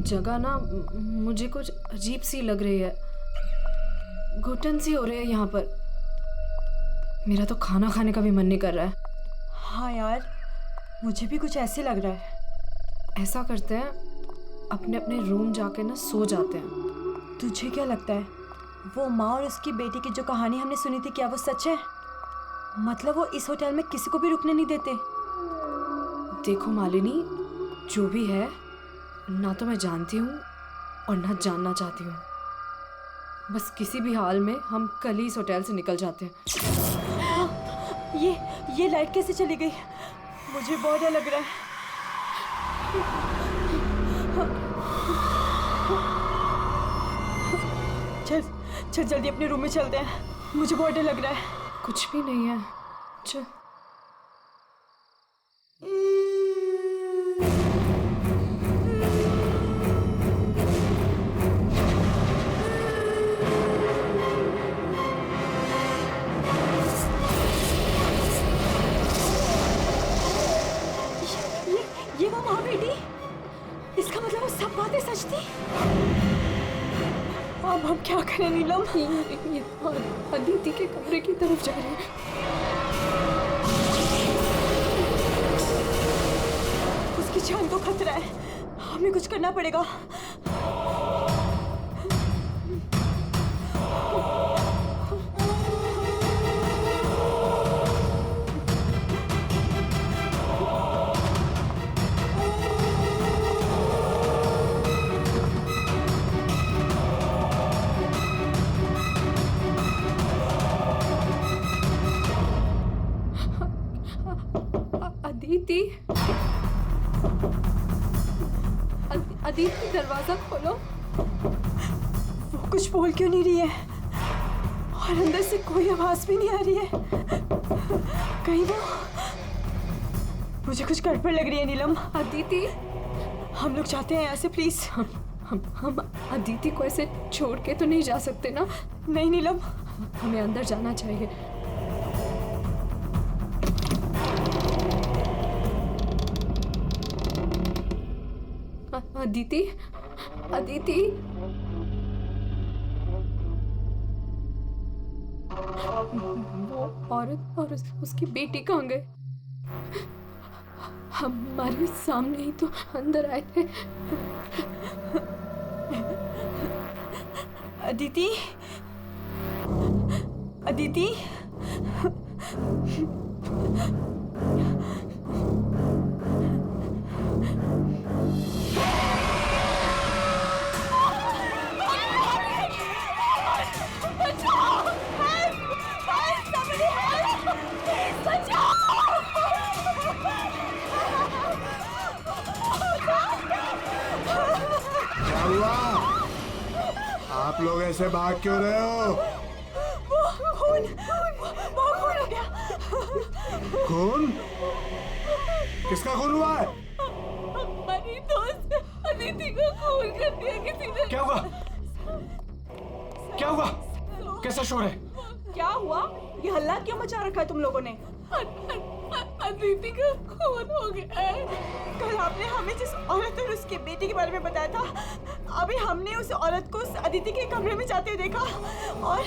जगह ना मुझे कुछ अजीब सी लग रही है, घुटन सी हो रही है यहाँ पर। मेरा तो खाना खाने का भी मन नहीं कर रहा है। हाँ यार, मुझे भी कुछ ऐसे लग रहा है। ऐसा करते हैं, अपने अपने रूम जाके ना सो जाते हैं। तुझे क्या लगता है, वो माँ और उसकी बेटी की जो कहानी हमने सुनी थी, क्या वो सच है? मतलब वो इस होटल में किसी को भी रुकने नहीं देते। देखो मालिनी, जो भी है, ना तो मैं जानती हूँ और ना जानना चाहती हूँ। बस किसी भी हाल में हम कल ही इस होटल से निकल जाते हैं। ये लाइट कैसे चली गई? मुझे बहुत डर लग रहा है। चल जल्दी अपने रूम में चलते हैं, मुझे बहुत डर लग रहा है। कुछ भी नहीं है, चल। ये वो माँ बेटी, इसका मतलब वो सब बातें सच थी। अब हम क्या करें नीलम? ये अदिति के कमरे की तरफ जा रहे हैं। उसकी जान को खतरा है, हमें कुछ करना पड़ेगा। अदिति, दरवाजा खोलो। वो कुछ बोल क्यों नहीं रही है और अंदर से कोई आवाज भी नहीं आ रही है? कहीं वो, मुझे कुछ गड़बड़ लग रही है नीलम। अदिति, हम लोग जाते हैं यहाँ से प्लीज। हम अदिति को ऐसे छोड़ के तो नहीं जा सकते ना? नहीं नीलम, हमें अंदर जाना चाहिए। अदिति, अदिति, वो औरत और उसकी बेटी कहाँ गए? हमारे सामने ही तो अंदर आए थे। अदिति, अदिति, आप लोग ऐसे भाग क्यों रहे हो? वो खून हो गया। खून? किसका खून हुआ है? हमारी दोस्त अदिति को खून कर दिया किसी ने। क्या हुआ? क्या हुआ? कैसा शोर है? क्या हुआ? ये हल्ला क्यों मचा रखा है तुम लोगों ने? अदिति का खून हो गया है। कल आपने हमें जिस औरत और उसके बेटे के बारे में बताया था, अभी हमने उस औरत को उस अदिति के कमरे में जाते हुए देखा और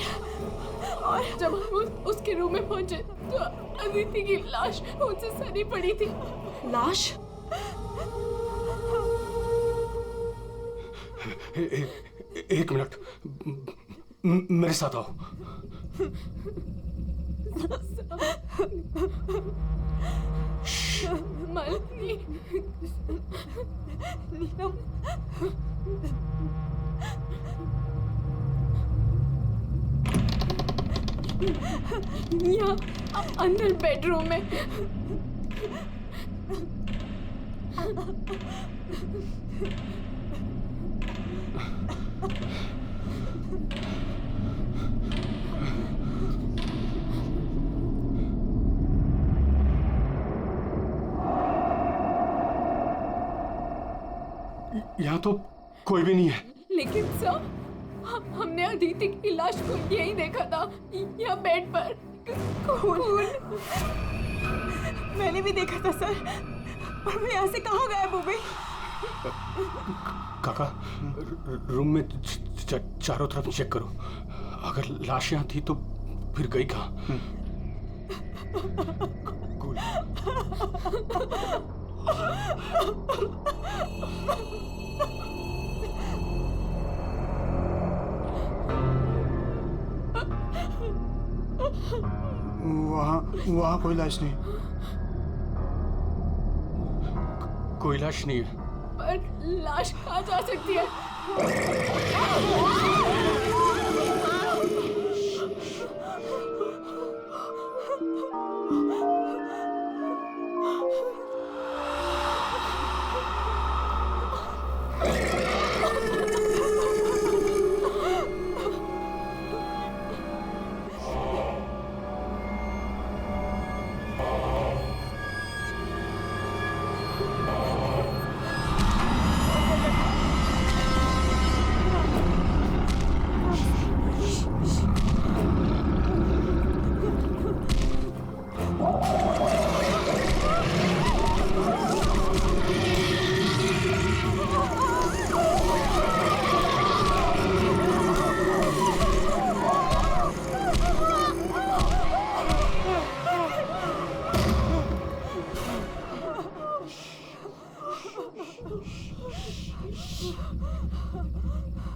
जब हम उसके रूम में पहुंचे तो अदिति की लाश उनसे सनी पड़ी थी। लाश? एक मिनट, मेरे साथ आओ। मालिनी, नीलम, यहाँ अंदर बेडरूम में। यहाँ तो कोई भी नहीं है। लेकिन सर, हमने अदिति की लाश को यही देखा था, यहाँ बेड पर खून। मैंने भी देखा था सर, पर वो यहाँ से कहाँ गायब हो गई? काका रूम में चारों तरफ चेक करो। अगर लाश यहाँ थी तो फिर गई कहाँ? कूल। वहाँ कोई लाश नहीं। कोई लाश नहीं है। पर लाश कहाँ जा सकती है?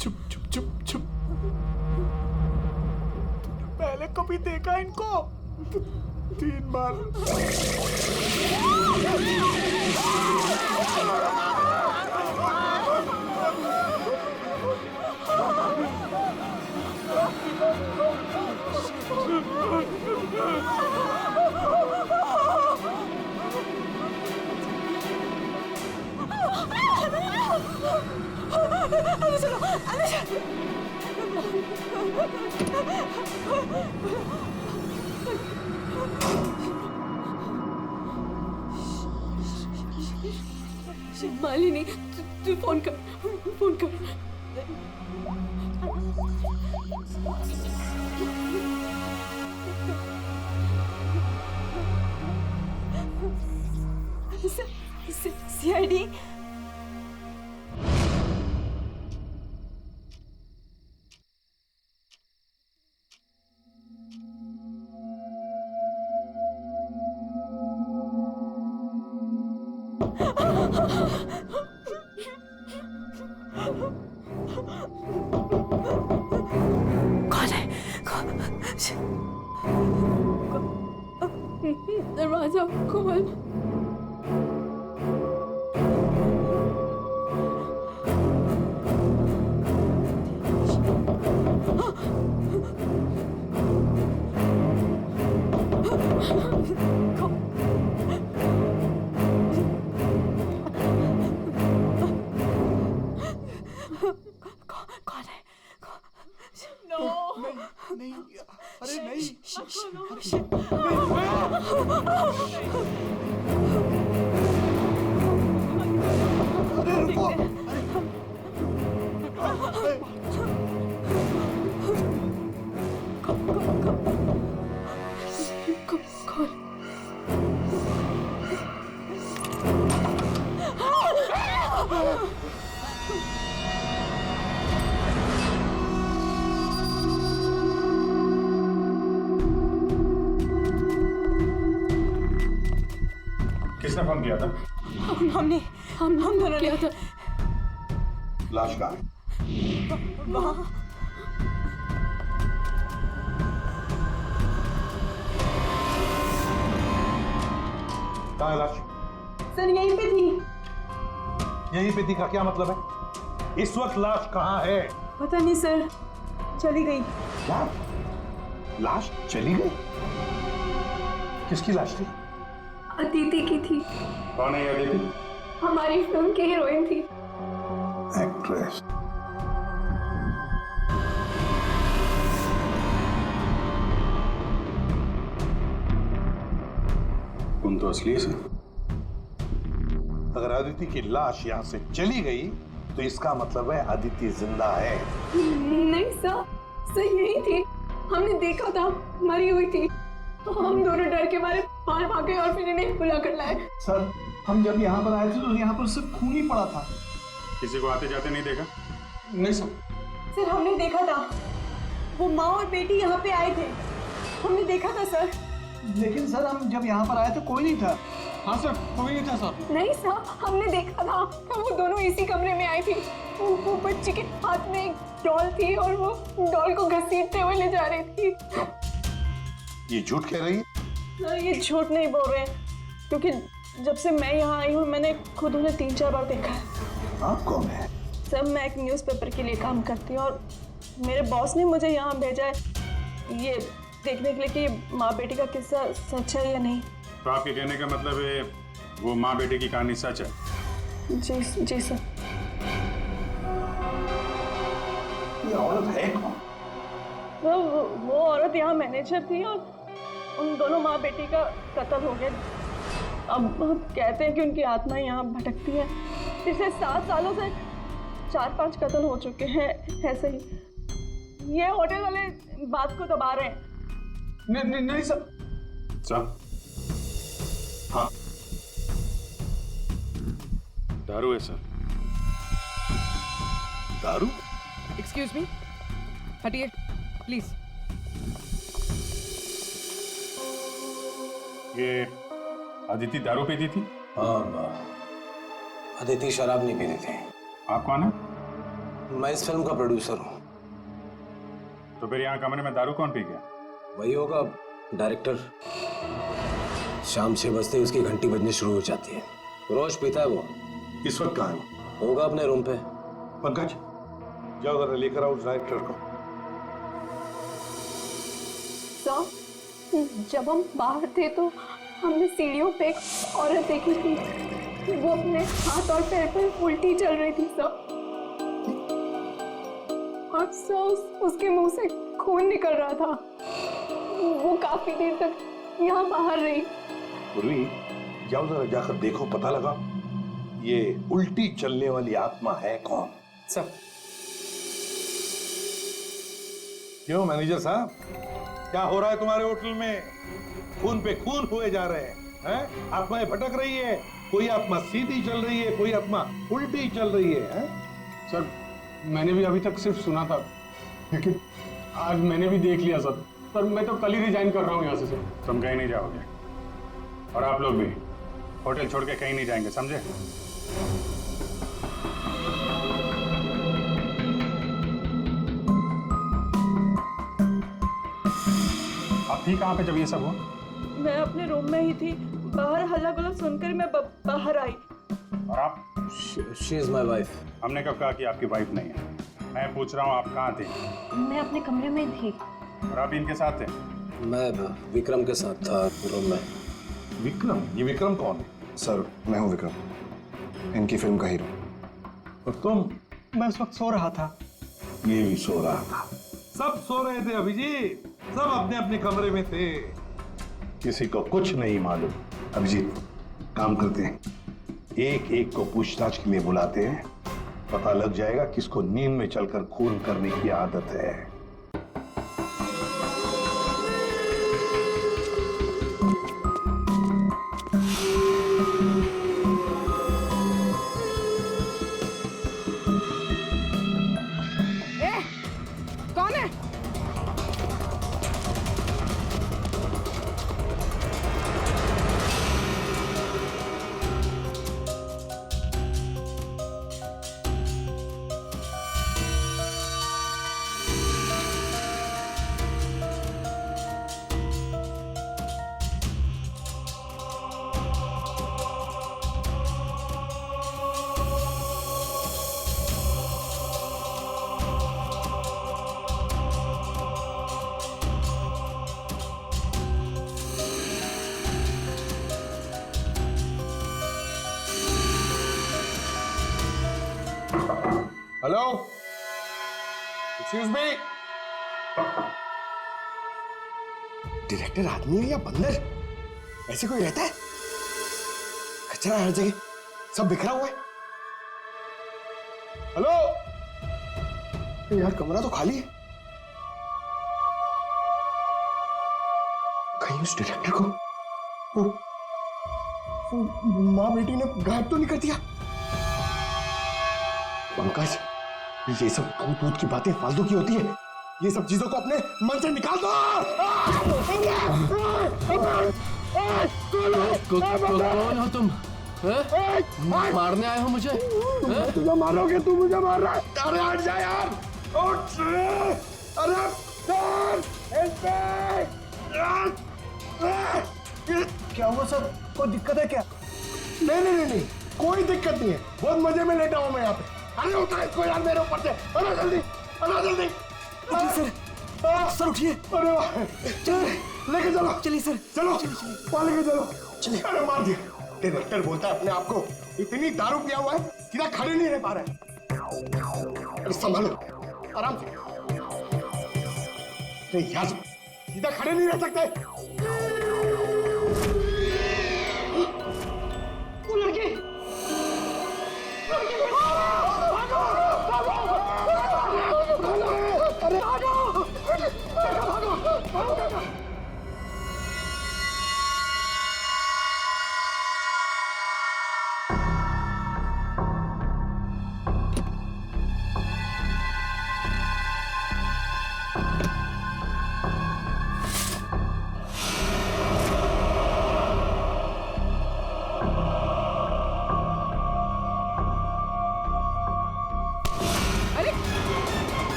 चुप चुप चुप चुप। तूने पहले कभी देखा इनको? 3 बार। अंदर चलो, अंदर चलो। मालिनी, तू फोन कर, फोन कर। सीआईडी। कौन है? दरवाजा खोल। कौन है? नहीं, अरे नहीं। अरे रुको। किसने फोन किया था? हमने हम दोनों क्या था? लाश कहाँ है? वहाँ कहाँ है लाश? सर यहीं पे थी। यहीं पे थी का क्या मतलब है? इस वक्त लाश कहाँ है? पता नहीं सर, चली गई। क्या? लाश चली गई? किसकी लाश थी? अदिति की थी। कौन है ये अदिति? हमारी फिल्म की हीरोइन थी। एक्ट्रेस। तुम तो असली से। अगर अदिति की लाश यहाँ से चली गई तो इसका मतलब है अदिति जिंदा है। नहीं सर, यही थी। हमने देखा था, मरी हुई थी। हम दोनों डर के मारे बाहर भागे और फिर इन्हें बुला कर लाए। सर हम जब यहाँ पर आए थे तो यहाँ पर सिर्फ खून ही पड़ा था। किसी को आते जाते नहीं देखा? नहीं सर। सर हमने देखा था, वो माँ और बेटी यहाँ पे आए थे, हमने देखा था सर। लेकिन सर हम जब यहाँ पर आए तो कोई नहीं था। हाँ सर, कोई नहीं था सर। नहीं सर, हमने देखा था, वो दोनों इसी कमरे में आई थी। वो बच्ची के हाथ में एक डॉल थी और वो डॉल को घसीटते हुए ले जा रही थी। ये झूठ कह रही है? सर ये झूठ नहीं बोल रहे हैं, क्योंकि जब से मैं यहाँ आई हूँ मैंने खुद उन्हें 3-4 बार देखा है। आप कौन है? सर मैं एक न्यूज़पेपर के लिए काम करती हूँ और मेरे बॉस ने मुझे यहाँ भेजा है ये देखने के लिए कि माँ बेटी का किस्सा सच है या नहीं। तो आपके कहने का मतलब है वो माँ बेटे की कहानी सच है? जी सर। ये औरत है कौन? तो वो औरत यहाँ मैनेजर थी और उन दोनों माँ बेटी का कत्ल हो गया। अब कहते हैं कि उनकी आत्मा यहाँ भटकती है। पिछले 7 सालों से 4-5 कत्ल हो चुके हैं ऐसे ही। ये होटल वाले बात को दबा रहे हैं। नहीं सर। सर हाँ, दारू है सर। दारू? एक्सक्यूज मी, हटिए प्लीज। ये अदिति दारू पीती थी? हाँ, अदिति शराब नहीं पीती थी। आप कौन है? मैं इस फिल्म का प्रोड्यूसर हूँ। तो फिर यहाँ कमरे में दारू कौन पी गया? वही होगा डायरेक्टर। शाम 6 बजते ही उसकी घंटी बजनी शुरू हो जाती है। रोज पीता है वो। इस वक्त कहाँ है? होगा अपने रूम पे। पंकज, जाओ जरा लेकर आओ उस डायरेक्टर को। सर जब हम बाहर थे तो हमने सीढ़ियों पे एक औरत देखी थी, वो अपने हाथ और पैर पर उल्टी चल रही थी सर। और सर उसके मुंह से खून निकल रहा था। वो काफी देर तक यहाँ बाहर रही। पूर्वी, जाओ जरा जाकर देखो, पता लगा ये उल्टी चलने वाली आत्मा है कौन। सर क्यों मैनेजर साहब, क्या हो रहा है तुम्हारे होटल में? खून पे खून हुए जा रहे हैं? आत्माएं भटक रही है, कोई आत्मा सीधी चल रही है, कोई आत्मा उल्टी चल रही है? सर मैंने भी अभी तक सिर्फ सुना था, लेकिन आज मैंने भी देख लिया सर। सर मैं तो कल ही रिजाइन कर रहा हूँ यहाँ से सर। तुम कहीं नहीं जाओगे और आप लोग भी होटल छोड़ के कहीं नहीं जाएंगे, समझे? आप थी कहाँ पे जब ये सब हुआ? मैं अपने रूम में ही थी, बाहर हल्ला गुल्ला सुनकर मैं बाहर आई। और आप? She is my wife. हमने कब कहा कि आपकी वाइफ नहीं है? मैं पूछ रहा हूँ आप कहाँ थे? मैं अपने कमरे में थी। और आप इनके साथ थे? मैं विक्रम के साथ था रूम में। विक्रम? ये विक्रम कौन है? सर मैं हूँ विक्रम, इनकी फिल्म का हीरो। और तुम? मैं उस वक्त सो रहा था। ये भी सो रहा था। सब सो रहे थे अभिजीत, सब अपने अपने कमरे में थे, किसी को कुछ नहीं मालूम। अभिजीत, काम करते हैं, एक एक को पूछताछ के लिए बुलाते हैं, पता लग जाएगा किसको नींद में चलकर खून करने की आदत है। कौन है? Hello, excuse me. डायरेक्टर आदमी है या बंदर? ऐसे कोई रहता है? कचरा हर जगह, सब बिखरा हुआ है। हेलो यार, कमरा तो खाली है, कहीं कहीं उस डायरेक्टर को वो माँ बेटी ने गायब तो नहीं कर दिया? पंकज, ये सब भूत भूत की बातें फालतू की होती है। ये सब चीजों को अपने मन से निकाल दो। कौन हो तुम? मारने आए हो मुझे? तुझे मारोगे, तू मुझे मार रहा है। अरे हट जा यार, उठ। अरे क्या हुआ सर? कोई दिक्कत है क्या? नहीं, कोई दिक्कत नहीं है। बहुत मजे में लेटा हूं मैं यहाँ पे। अरे उठा इसको यार मेरे ऊपर से। अरे जल्दी। सर उठिए। अरे वाह, लेके चलो। चलिए सर, चलो वहाँ लेके चलो। चलिए। अरे मार दिया। डायरेक्टर बोलता है अपने आप को इतनी दारू पिया हुआ है, सीधा खड़े नहीं रह पा रहा है। अरे संभालो, आराम से। अरे यार, सीधा खड़े नहीं रह सकते। वो लड़की अरे भागो।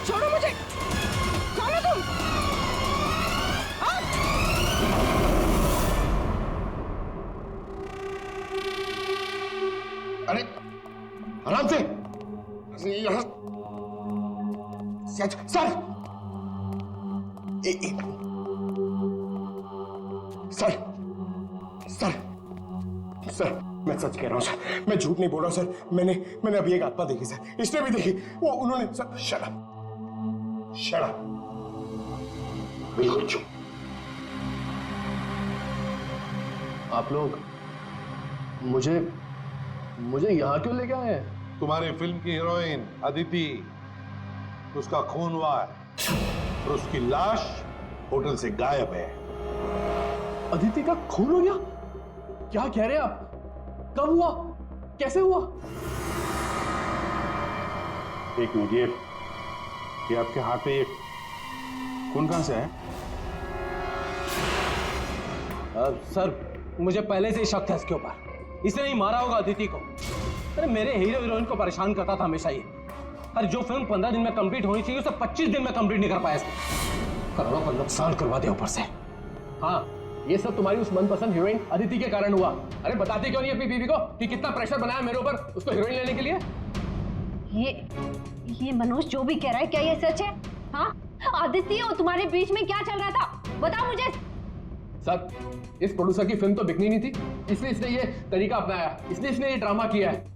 छोड़ो मुझे, कौन हो तुम? अरे आराम से। यहाँ sir sir sir sir sir मैं सच कह रहा हूँ सर, मैं झूठ नहीं बोल रहा हूँ सर। मैंने अभी एक आत्मा देखी सर, इसने भी देखी। वो उन्होंने सर शराब बिल्कुल चुप। आप लोग मुझे यहाँ क्यों लेके आए हैं? तुम्हारी फिल्म की हीरोइन अदिति, उसका खून हुआ है और उसकी लाश होटल से गायब है। अदिति का खून हो गया? क्या कह रहे हैं आप? कब हुआ? कैसे हुआ? एक मिनट, ये आपके हाथ पे ये खून कहां से है? सर, मुझे पहले से ही शक था इसके ऊपर। इसने ही मारा होगा अदिति को। अरे मेरे हीरो हीरोइन को परेशान करता था हमेशा ये। अरे जो फिल्म 15 दिन में कंप्लीट होनी चाहिए उसे 25 दिन में कंप्लीट नहीं कर पाया इसने। करोड़ों का नुकसान करवा दिया ऊपर से। हाँ, ये सब तुम्हारी उस मनपसंद हीरोइन अदिति के कारण हुआ। अरे बताती क्यों नहीं अपनी बीवी को कि कितना प्रेशर बनाया मेरे ऊपर उसको हीरोइन लेने के लिए? ये मनोज जो भी कह रहा है, क्या ये सच है? हाँ, आदित्य और तुम्हारे बीच में क्या चल रहा था? बताओ मुझे। सर, इस प्रोड्यूसर की फिल्म तो बिकनी नहीं थी, इसलिए इसने ये तरीका अपनाया। इसने ये ड्रामा किया है।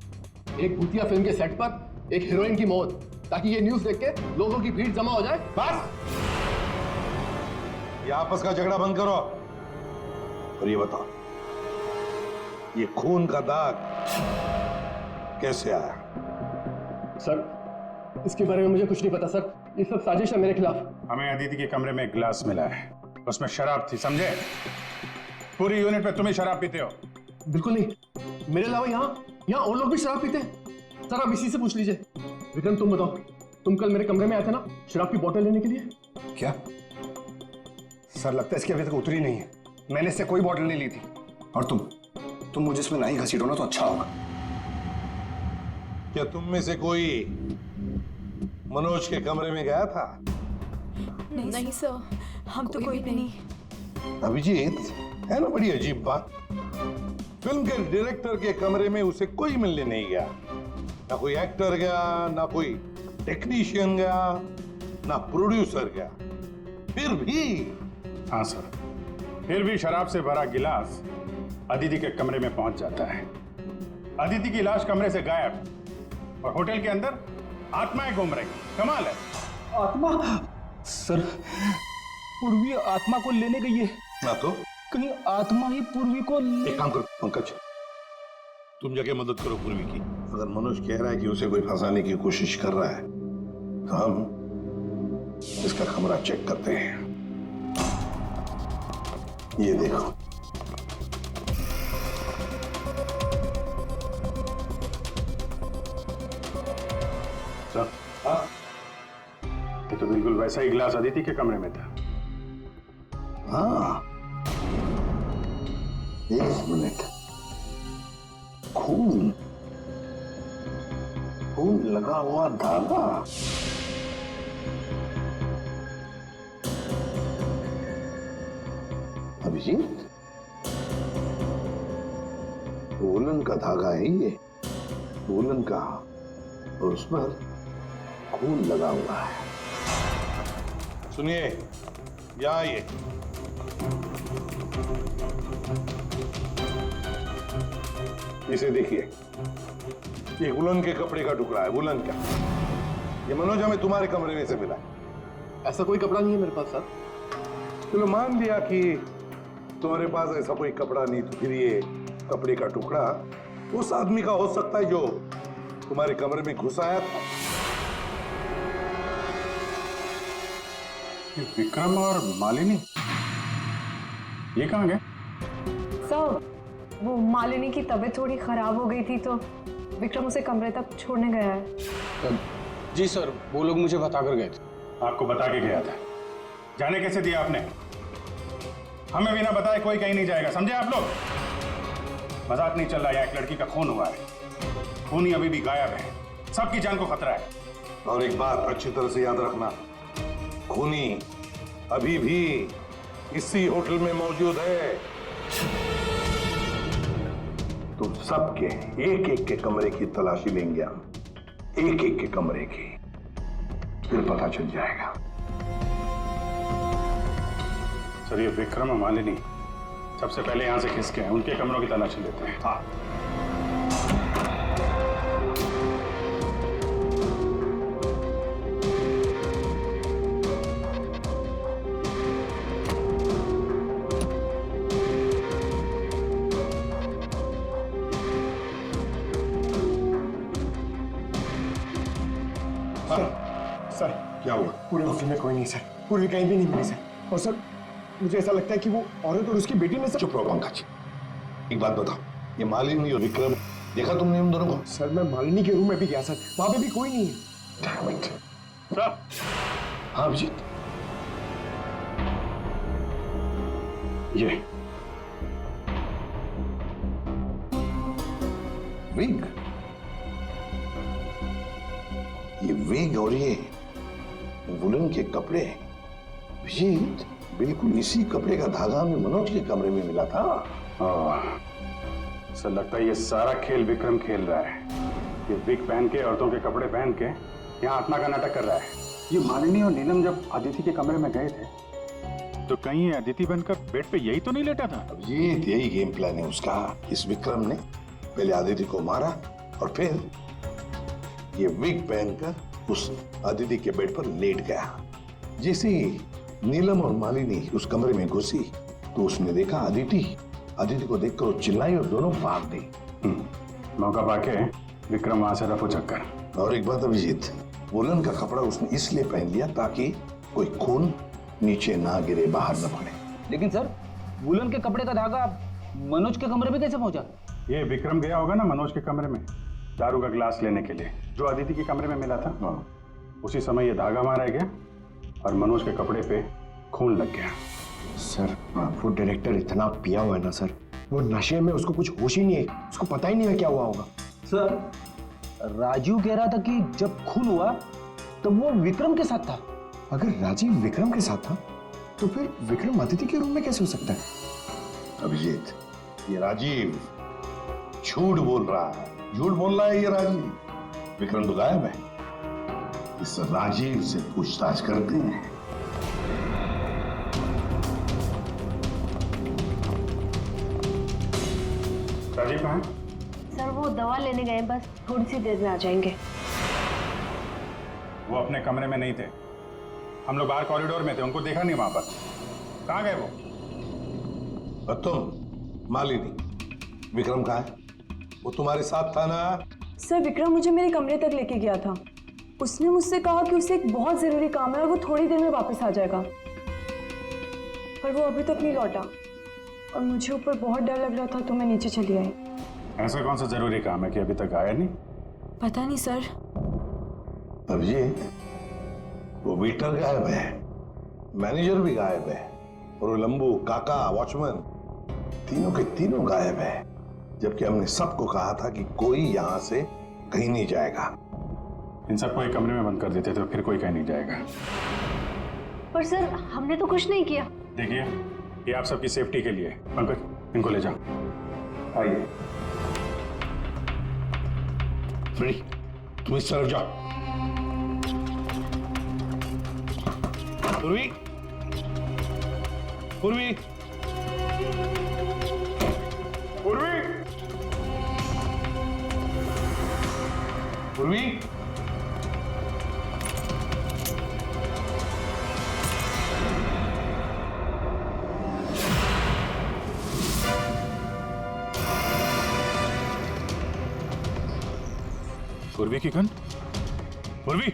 एक भूतिया फिल्म के सेट पर एक हीरोइन की मौत, ताकि ये न्यूज़ देख के लोगों की भीड़ जमा हो जाए। बस, ये आपस का झगड़ा बंद करो और ये बताओ, ये खून का दाग कैसे आया? सर, इसके बारे में मुझे कुछ नहीं पता सर। ये सब साजिश है मेरे खिलाफ। हमें अदिति के कमरे में एक गिलास मिला है, उसमें शराब थी, समझे? पूरी यूनिट में तुम ही शराब पीते हो। बिल्कुल नहीं, मेरे अलावा यहाँ और लोग भी शराब पीते हैं। सर, आप इसी से पूछ लीजिए। विक्रम, तुम बताओ, तुम कल मेरे कमरे में आए थे ना शराब की बोतल लेने के लिए? क्या सर, लगता है इसकी अभी तक उतरी नहीं है। मैंने इससे कोई बोतल नहीं ली थी। और तुम मुझे इसमें नहीं घसीटो ना तो अच्छा होगा। क्या तुम में से कोई मनोज के कमरे में गया था? नहीं सर, हम तो कोई भी नहीं। अभिजीत, है ना बड़ी अजीब बात। फिल्म के डायरेक्टर के कमरे में उसे कोई मिलने नहीं गया। ना कोई एक्टर गया, ना कोई टेक्नीशियन गया, ना प्रोड्यूसर गया। फिर भी हाँ सर, फिर भी शराब से भरा गिलास अदिति के कमरे में पहुंच जाता है। अदिति की लाश कमरे से गायब और होटल के अंदर आत्माएं घूम रही। कमाल है। आत्मा? सर, पूर्वी आत्मा को लेने गई है। ना तो कहीं आत्मा ही पूर्वी को एक काम करो पंकज, तुम जाके मदद करो पूर्वी की। अगर मनोज कह रहा है कि उसे कोई फंसाने की कोशिश कर रहा है तो हम इसका कमरा चेक करते हैं। ये देखो, सर, ये तो बिल्कुल वैसा ही गिलास अदिति के कमरे में था। हाँ, एक मिनट, खून खून लगा हुआ धागा। अभिजीत, वूलन का धागा है ये, वूलन का, और उस पर खून लगा हुआ है। सुनिए, या आइए। इसे देखिए, ये वुलन के कपड़े का टुकड़ा है, वुलन का। ये मनोज हमें तुम्हारे कमरे में से मिला है। ऐसा कोई कपड़ा नहीं है मेरे पास सर। चलो मान लिया कि तुम्हारे पास ऐसा कोई कपड़ा नहीं, तो फिर ये कपड़े का टुकड़ा उस आदमी का हो सकता है जो तुम्हारे कमरे में घुस आया था। ये विक्रम और मालिनी ये कहाँ गए? सर, वो मालिनी की तबीयत थोड़ी खराब हो गई थी तो विक्रम उसे कमरे तक छोड़ने गया है। जी सर, वो लोग मुझे बता कर गए थे। आपको बता के गया था? जाने कैसे दिया आपने? हमें बिना बताए कोई कहीं नहीं जाएगा, समझे आप लोग? मजाक नहीं चल रहा है, एक लड़की का खून हुआ है, खूनी अभी भी गायब है, सबकी जान को खतरा है। और एक बात अच्छी तरह से याद रखना, खूनी अभी भी इसी होटल में मौजूद है। तो सबके एक एक के कमरे की तलाशी लेंगे हम, एक एक के कमरे की, फिर पता चल जाएगा। सर, ये विक्रम और मालिनी सबसे पहले यहां से खिसके हैं, उनके कमरों की तलाशी लेते हैं। हाँ, सर, क्या हुआ? पूरे ऑफिस में कोई नहीं सर, पूरी कहीं भी नहीं मिली सर। और सर, मुझे ऐसा लगता है कि वो औरत और उसकी बेटी ने सर। चुप रहो पंकज, एक बात बताओ, ये मालिनी और विक्रम देखा तुमने उन दोनों को? सर, मैं मालिनी के रूम में भी गया सर, वहां पे भी कोई नहीं है। Damn it. सर, हाँ अभिजीत, ये विग, ये विग और ये वुलन के कपड़े, अभिजीत बिल्कुल इसी कपड़े का धागा हमें मनोज के कमरे में मिला था। सर, लगता है ये सारा खेल विक्रम खेल रहा है। ये विग पहन के, औरतों के कपड़े पहन के यहाँ आत्मा का नाटक कर रहा है। ये मालिनी और नीलम जब अदिति के कमरे में गए थे तो कहीं ये अदिति बनकर बेड पे यही तो नहीं लेटा था? अभिजीत, यही गेम प्लान है उसका। इस विक्रम ने पहले अदिति को मारा और फिर ये विग पहनकर उस अदिति के बेड पर लेट गया। जैसे ही नीलम और मालिनी उस कमरे में घुसी तो उसने देखा अदिति को देखकर वो चिल्लाई और दोनों भाग गई। मौका पाके विक्रम वहां से रफू चक्कर। और एक बात अभिजीत, वुलन का कपड़ा उसने इसलिए पहन लिया ताकि कोई खून नीचे ना गिरे, बाहर न पड़े। लेकिन सर, वुलन के कपड़े का धागा मनोज के कमरे में कैसे पहुंचा? ये विक्रम गया होगा ना मनोज के कमरे में दारू का गिलास लेने के लिए, जो अदिति के कमरे में मिला था। उसी समय ये धागा मारा गया और मनोज के कपड़े पे खून लग गया। सर, वो डायरेक्टर इतना पिया हुआ है ना सर, वो नशे में उसको कुछ होश ही नहीं है, उसको पता ही नहीं है क्या हुआ होगा। सर, राजीव कह रहा था कि जब खून हुआ तब वो विक्रम के साथ था। अगर राजीव विक्रम के साथ था तो फिर विक्रम अदिति के रूम में कैसे हो सकता है? अभिजीत, ये राजीव झूठ बोल रहा है, झूठ बोल रहा है ये राजीव। विक्रम तो गायब है। इस राजीव से पूछताछ करते हैं। राजीव कहाँ है? सर, वो दवा लेने गए, बस थोड़ी सी देर में आ जाएंगे। वो अपने कमरे में नहीं थे, हम लोग बाहर कॉरिडोर में थे, उनको देखा नहीं वहां पर। कहाँ गए वो? और तुम मालिनी, विक्रम कहाँ है? वो तुम्हारे साथ था ना? सर, विक्रम मुझे मेरे कमरे तक लेके गया था। उसने मुझसे कहा कि उसे एक बहुत जरूरी काम है और वो थोड़ी देर में वापस आ जाएगा, पर वो अभी तक नहीं लौटा। और मुझे ऊपर बहुत डर लग रहा था तो मैं नीचे चली आई। ऐसा कौन सा जरूरी काम है कि अभी तक आया नहीं? पता नहीं सर। अभिजीत, वो वेटर गायब है, मैनेजर भी गायब है, और वो लंबू, काका, वॉचमैन, तीनों के तीनों गायब है। जबकि हमने सबको कहा था कि कोई यहां से कहीं नहीं जाएगा। इन सबको एक कमरे में बंद कर देते तो फिर कोई कहीं नहीं जाएगा। पर सर हमने तो कुछ नहीं किया। देखिए, ये आप सबकी सेफ्टी के लिए है। पंकज, इनको ले जाओ। आइए फ्रेडी, तुम इस तरफ जाओ। पूर्वी, पूर्वी, पूर्वी, पूर्वी, पूर्वी की गन? पूर्वी,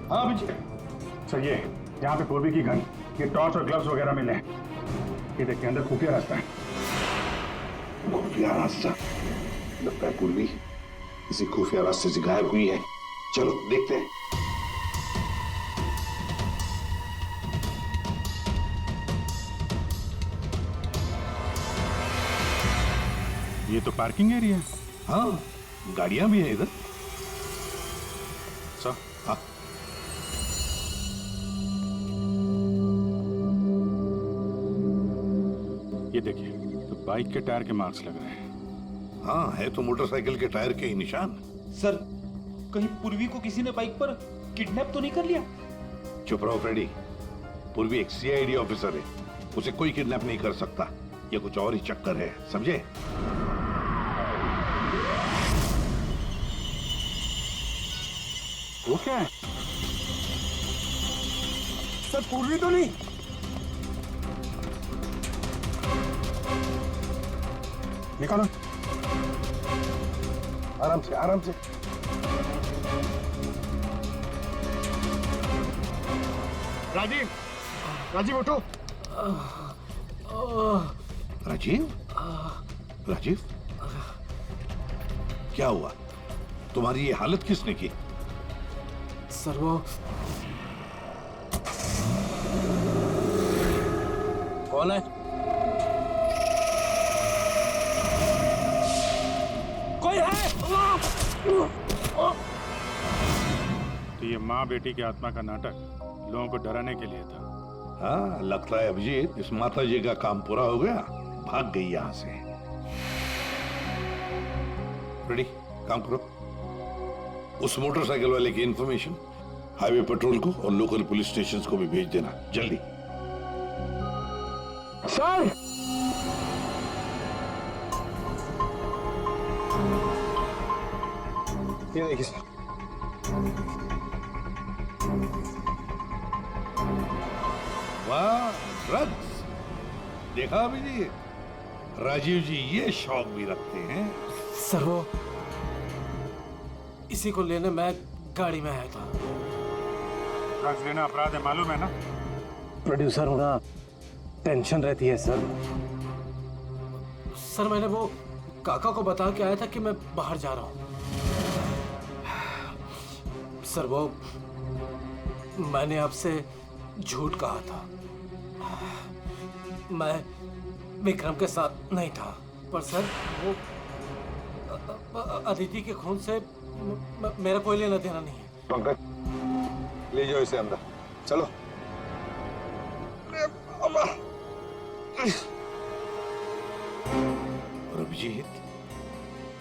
हाँ अभिजीत। सर ये यहाँ पे पूर्वी की गन, ये टॉर्च और ग्लव्स वगैरह मिले हैं। ये देखिए, अंदर खुफिया रास्ता है। खुफिया रास्ता? लगता है पूर्वी किसी खुफिया रास्ते से गायब हुई है। चलो देखते हैं। ये तो पार्किंग एरिया है। हाँ, गाड़ियां भी है इधर। सर, हाँ, ये देखिए, तो बाइक के टायर के मार्क्स लग रहे हैं। हाँ, है तो मोटरसाइकिल के टायर के ही निशान। सर, कहीं पूर्वी को किसी ने बाइक पर किडनैप तो नहीं कर लिया? चुप रहो फ्रेडी। पूर्वी एक सीआईडी ऑफिसर है, उसे कोई किडनैप नहीं कर सकता। ये कुछ और ही चक्कर है, समझे? वो क्या है? सर, पूर्वी तो नहीं? निकालो। आराम से, आराम से। राजीव, राजीव उठो। राजीव, राजीव, क्या हुआ? तुम्हारी ये हालत किसने की? सर वो कौन है? कोई है? तो ये माँ बेटी की आत्मा का नाटक लोगों को डराने के लिए था। हाँ, लगता है अभिजीत इस माता जी का काम पूरा हो गया, भाग गई यहां से। रेडी, काम करो। उस मोटरसाइकिल वाले की इंफॉर्मेशन हाईवे पेट्रोल को और लोकल पुलिस स्टेशन को भी भेज देना, जल्दी। सर, ये देखिए सर। वाह, ड्रग्स! देखा अभिजीत, राजीव जी ये शौक भी रखते हैं। सर वो इसी को लेने मैं गाड़ी में आया था। ड्रग्स लेना अपराध है, मालूम है ना? प्रोड्यूसर होना टेंशन रहती है सर। सर मैंने वो काका को बता के आया था कि मैं बाहर जा रहा हूँ। सर वो मैंने आपसे झूठ कहा था। मैं विक्रम के साथ नहीं था। पर सर वो अदिति के खून से मेरा कोई लेना देना नहीं है। पंकज, ले जाओ इसे अंदर। चलो। और अभिजीत,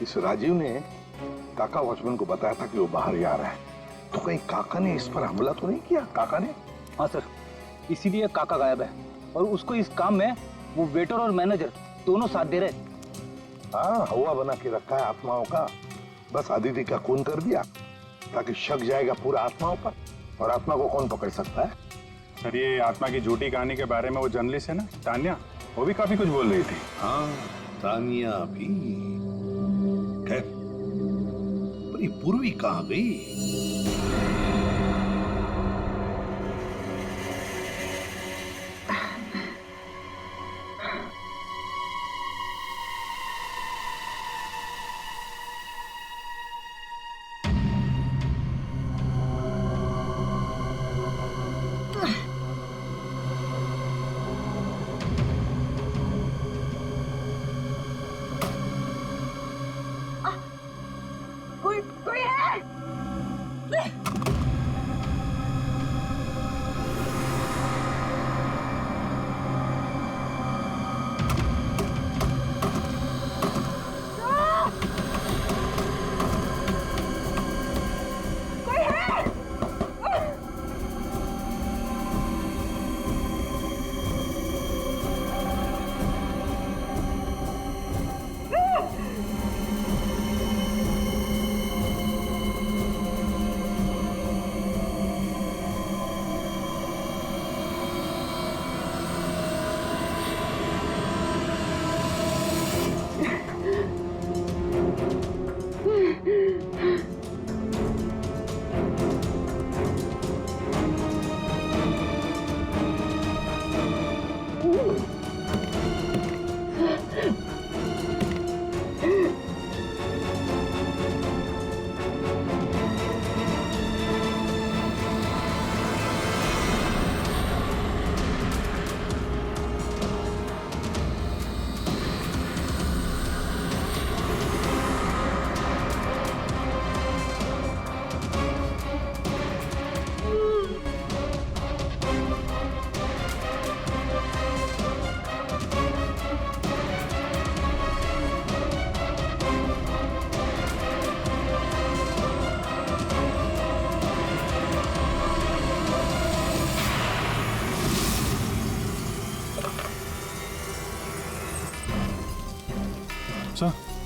इस राजीव ने काका वॉचमैन को बताया था कि वो बाहर जा रहा है, तो कहीं काका ने इस पर हमला तो नहीं किया? काका ने? हाँ सर, इसीलिए काका गायब है और उसको इस काम में वो वेटर और मैनेजर दोनों साथ दे रहे। हाँ, हवा बना के रखा है आत्माओं का। बस आदिति का खून कर दिया ताकि शक जाएगा पूरा आत्माओं पर, और आत्मा को कौन पकड़ सकता है? सर ये आत्मा की झूठी कहानी के बारे में वो जर्नलिस्ट है ना तान्या, वो भी काफी कुछ बोल रही थी। हाँ तानिया भी। खैर, पर ये पूर्वी कहाँ गई? कोई है?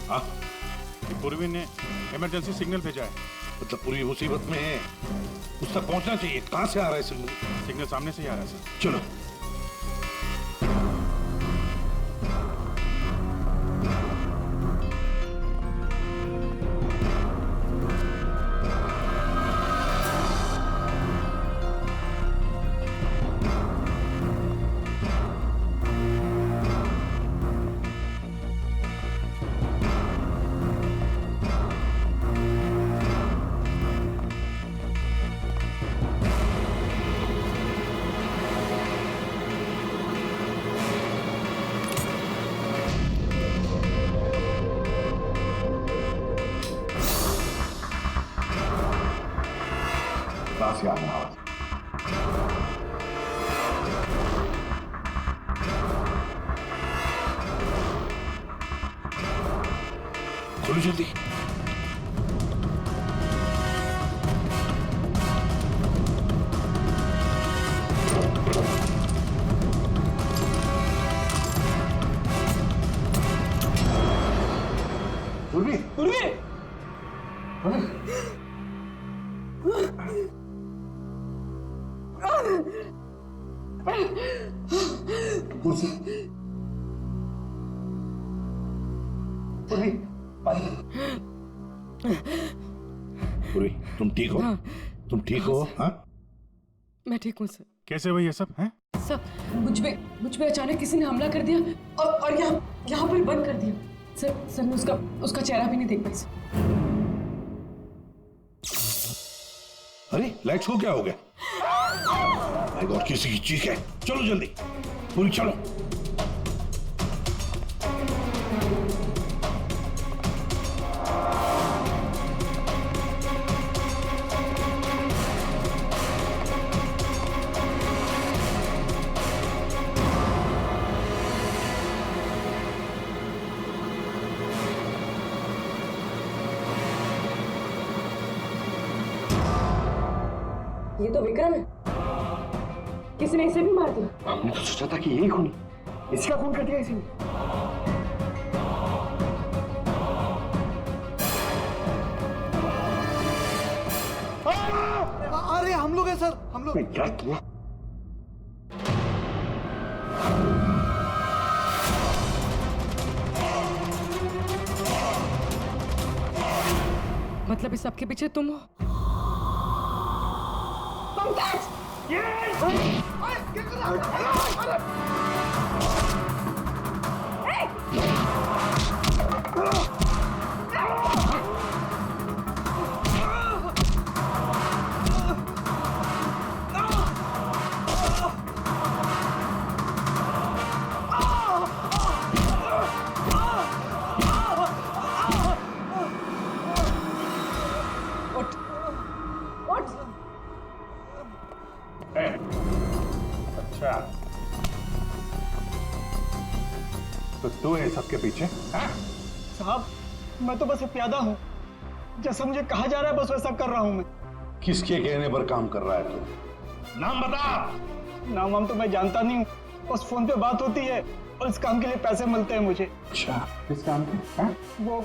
हाँ पूर्वी ने इमरजेंसी सिग्नल भेजा है। मतलब पूरी मुसीबत में है, उस तक पहुंचना चाहिए। कहाँ से आ रहा है सिग्नल? सिग्नल सामने से ही आ रहा है सर। चलो। कहाँ से आ रहा है? खोलो जल्दी। पूर्वी, पूर्वी। कुर्सी। पूर्वी, पानी। पूर्वी, तुम ठीक हो? तुम ठीक हो? हाँ? मैं ठीक हूँ सर। कैसे हुई ये सब हैं? सर मुझ पे अचानक किसी ने हमला कर दिया और यहाँ पर बंद कर दिया। सर मैं उसका चेहरा भी नहीं देख पाई सर। अरे लाइट्स को क्या हो गया? माय गॉड, किसी की चीख है। चलो जल्दी, पूरी चलो। ये तो विक्रम है। किसी ने इसे भी मार दिया। हमने तो सोचा था कि यही खूनी, इसका खून कर दिया इसी ने। अरे हम लोग हैं सर, हम लोग। क्या किया? मतलब इस सबके पीछे तुम हो? अच्छा, तो तू है सबके पीछे? हाँ? साहब, मैं तो बस एक प्यादा हूँ। जैसा मुझे कहा जा रहा है बस वैसा कर रहा हूँ मैं। किसके कहने पर काम कर रहा है तू? नाम बता। नाम वाम तो मैं जानता नहीं हूँ, बस फोन पे बात होती है और इस काम के लिए पैसे मिलते हैं मुझे। अच्छा, किस काम के? हाँ? वो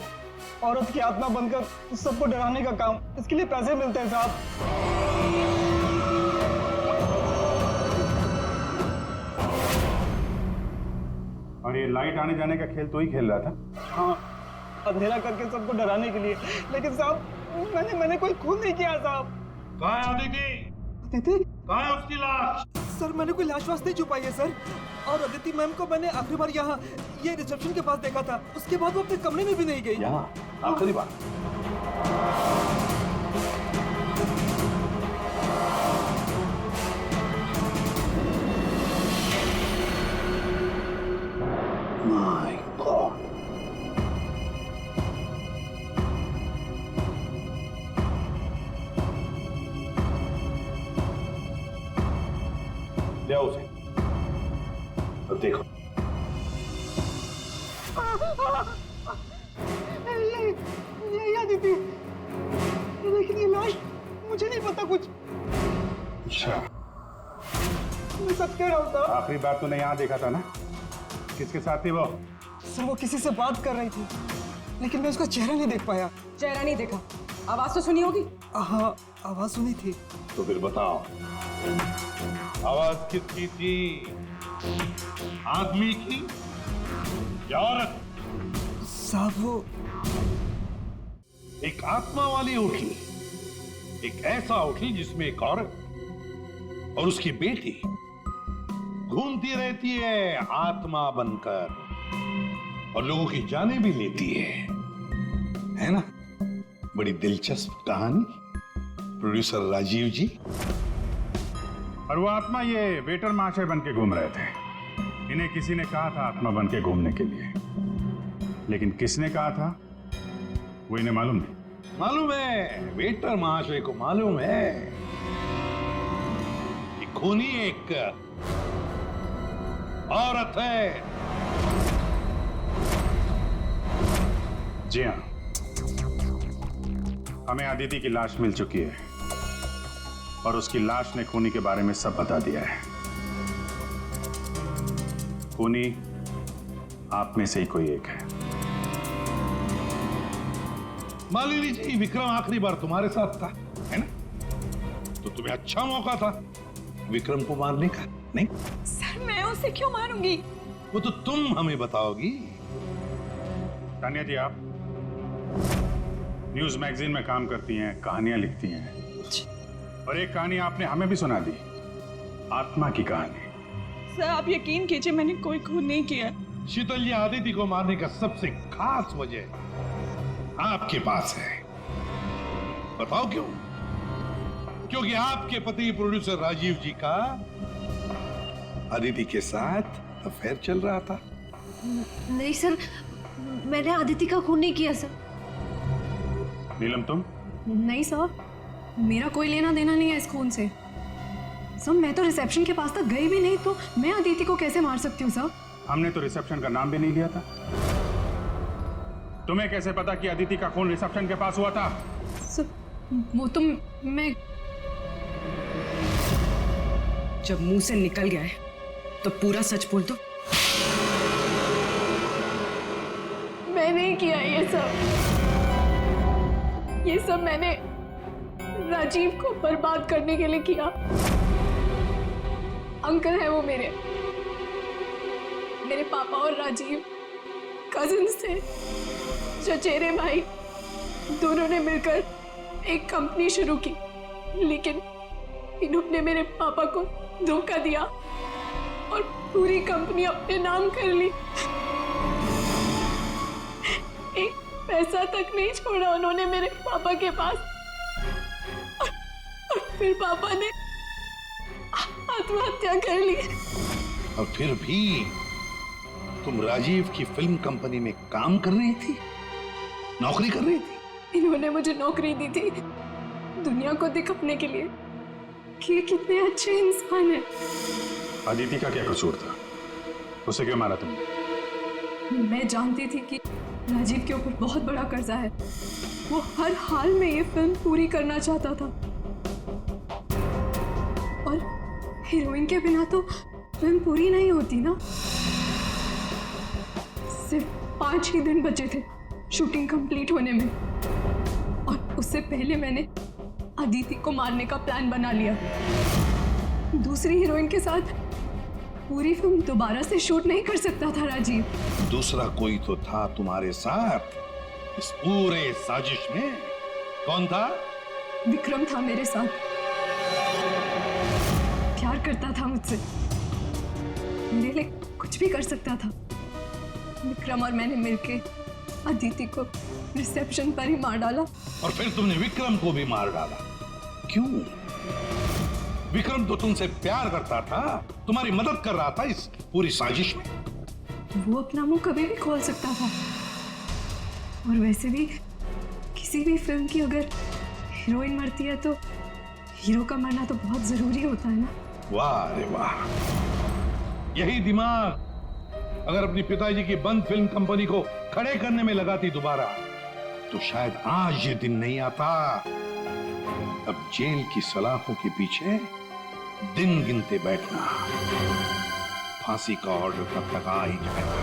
औरत की आत्मा बनकर सबको डराने का काम, इसके लिए पैसे मिलते हैं साहब। और ये लाइट आने जाने का खेल तो ही खेल रहा था? हाँ, अंधेरा करके सबको डराने के लिए। लेकिन साहब, मैंने कोई खून नहीं किया साहब। कहाँ है अदिति? अदिति? कहाँ है उसकी लाश? सर, मैंने कोई लाश वाश नहीं छुपाई है सर। और अदिति मैम को मैंने आखिरी बार यहाँ ये रिसेप्शन के पास देखा था। उसके बाद वो अपने कमरे में भी नहीं गई। यहाँ आखिरी बार? My God. ले आओ उसे। तो देखो। ये अदिति। लेकिन ये लाश, मुझे नहीं पता कुछ। अच्छा, मैं सच कह रहा हूँ साहब। आखिरी बार तूने यहाँ देखा था ना? किसके साथ थी वो? सर, वो किसी से बात कर रही थी, लेकिन मैं उसका चेहरा नहीं देख पाया। चेहरा नहीं देखा, आवाज तो सुनी होगी। हाँ, आवाज सुनी थी। तो फिर बताओ, आवाज किसकी थी? आदमी की या औरत? साहब, वो एक आत्मा वाली उठली, एक ऐसा उठली जिसमें एक औरत और उसकी बेटी घूमती रहती है आत्मा बनकर और लोगों की जानें भी लेती है ना? बड़ी दिलचस्प कहानी, प्रोड्यूसर राजीव जी। और वो आत्मा ये वेटर महाशय बन के घूम रहे थे। इन्हें किसी ने कहा था आत्मा बन के घूमने के लिए, लेकिन किसने कहा था वो इन्हें मालूम नहीं। मालूम है, वेटर महाशय को मालूम है कि खूनी एक औरत है। जी हाँ, हमें अदिति की लाश मिल चुकी है और उसकी लाश ने खूनी के बारे में सब बता दिया है। खूनी आप में से ही कोई एक है। मालिनी जी, विक्रम आखिरी बार तुम्हारे साथ था, है ना? तो तुम्हें अच्छा मौका था विक्रम को मारने का, नहीं? सर, मैं उसे क्यों मारूंगी? वो तो तुम हमें बताओगी। तानिया जी, आप न्यूज मैगजीन में काम करती हैं, कहानियां लिखती हैं, और एक कहानी आपने हमें भी सुना दी, आत्मा की कहानी। सर, आप यकीन कीजिए, मैंने कोई खून नहीं किया। शीतल जी, आदिति को मारने का सबसे खास वजह आपके पास है। बताओ क्यों? क्योंकि आपके पति प्रोड्यूसर राजीव जी का आदिति के साथ अफेयर चल रहा था। नहीं सर, मैंने अदिति का खून नहीं किया सर। नीलम, तुम? नहीं सर, मेरा कोई लेना देना नहीं है इस खून से। सर, मैं तो रिसेप्शन के पास तक गई भी नहीं, तो मैं अदिति को कैसे मार सकती हूँ सर? हमने तो रिसेप्शन का नाम भी नहीं लिया था। तुम्हें कैसे पता कि अदिति का खून रिसेप्शन के पास हुआ था? सर, वो तो मैं जब मुंह से निकल गया है तो पूरा सच बोल दो। मैं नहीं किया ये सब मैंने राजीव को बर्बाद करने के लिए किया। अंकल है वो मेरे पापा और राजीव कजिन्स थे, चचेरे भाई। दोनों ने मिलकर एक कंपनी शुरू की, लेकिन इन्होंने मेरे पापा को धोखा दिया और पूरी कंपनी अपने नाम कर ली। एक पैसा तक नहीं छोड़ा उन्होंने मेरे पापा के पास। और फिर पापा ने आत्महत्या कर ली। और फिर भी तुम राजीव की फिल्म कंपनी में काम कर रही थी, नौकरी कर रही थी। इन्होंने मुझे नौकरी दी थी दुनिया को दिखाने के लिए कि ये कितने अच्छे इंसान हैं। अदिति का क्या कसूर था? उसे क्यों मारा तुमने? मैं जानती थी कि राजीव के ऊपर बहुत बड़ा कर्जा है। वो हर हाल में ये फिल्म पूरी करना चाहता था और हीरोइन के बिना तो फिल्म पूरी नहीं होती ना। सिर्फ 5 ही दिन बचे थे शूटिंग कंप्लीट होने में और उससे पहले मैंने अदिति को मारने का प्लान बना लिया। दूसरी हीरोइन के साथ पूरी फिल्म दोबारा से शूट नहीं कर सकता था राजीव। दूसरा कोई तो था तुम्हारे साथ इस पूरे साजिश में। कौन था? विक्रम था मेरे साथ। प्यार करता था मुझसे, मेरे लिए कुछ भी कर सकता था। विक्रम और मैंने मिलके अदिति को रिसेप्शन पर ही मार डाला। और फिर तुमने विक्रम को भी मार डाला। क्यों? विक्रम तो तुमसे प्यार करता था, तुम्हारी मदद कर रहा था इस पूरी साजिश में। वो अपना मुंह कभी भी खोल सकता था। और वैसे भी किसी भी फिल्म की अगर हीरोइन मरती है तो हीरो का मरना तो बहुत जरूरी होता है ना। वाह रे वाह, यही दिमाग अगर अपनी पिताजी की बंद फिल्म कंपनी को खड़े करने में लगाती दोबारा, तो शायद आज ये दिन नहीं आता। अब जेल की सलाखों के पीछे दिन गिनते बैठना। फांसी का ऑर्डर तब तक आ ही जाएगा।